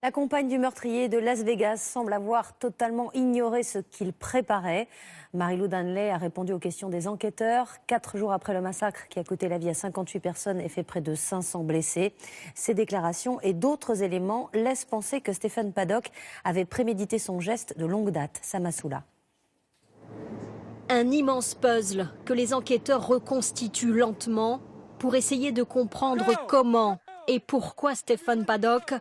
La compagne du meurtrier de Las Vegas semble avoir totalement ignoré ce qu'il préparait. Marie-Lou Danley a répondu aux questions des enquêteurs. 4 jours après le massacre qui a coûté la vie à 58 personnes et fait près de 500 blessés. Ces déclarations et d'autres éléments laissent penser que Stephen Paddock avait prémédité son geste de longue date. Samassoula. Un immense puzzle que les enquêteurs reconstituent lentement pour essayer de comprendre comment et pourquoi Stephen Paddock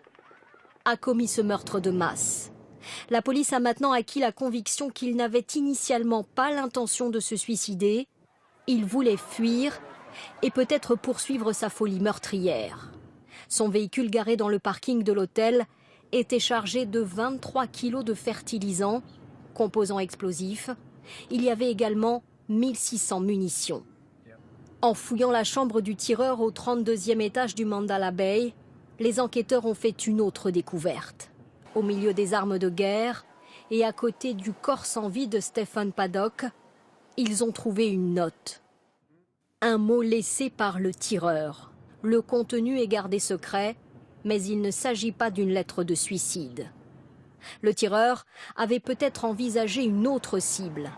a commis ce meurtre de masse. La police a maintenant acquis la conviction qu'il n'avait initialement pas l'intention de se suicider. Il voulait fuir et peut-être poursuivre sa folie meurtrière. Son véhicule garé dans le parking de l'hôtel était chargé de 23 kilos de fertilisant, composants explosifs. Il y avait également 1600 munitions. En fouillant la chambre du tireur au 32e étage du Mandala Bay, les enquêteurs ont fait une autre découverte. Au milieu des armes de guerre et à côté du corps sans vie de Stephen Paddock, ils ont trouvé une note. Un mot laissé par le tireur. Le contenu est gardé secret, mais il ne s'agit pas d'une lettre de suicide. Le tireur avait peut-être envisagé une autre cible.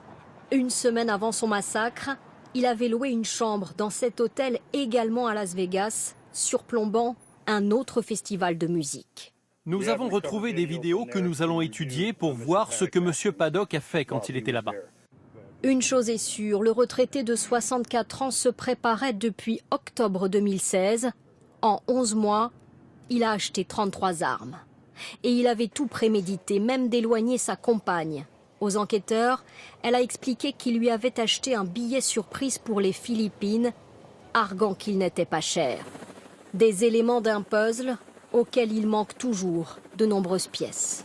Une semaine avant son massacre, il avait loué une chambre dans cet hôtel également à Las Vegas, surplombant un autre festival de musique. Nous avons retrouvé des vidéos que nous allons étudier pour voir ce que M. Paddock a fait quand il était là-bas. Une chose est sûre, le retraité de 64 ans se préparait depuis octobre 2016. En 11 mois, il a acheté 33 armes. Et il avait tout prémédité, même d'éloigner sa compagne. Aux enquêteurs, elle a expliqué qu'il lui avait acheté un billet surprise pour les Philippines, arguant qu'il n'était pas cher. Des éléments d'un puzzle auquel il manque toujours de nombreuses pièces.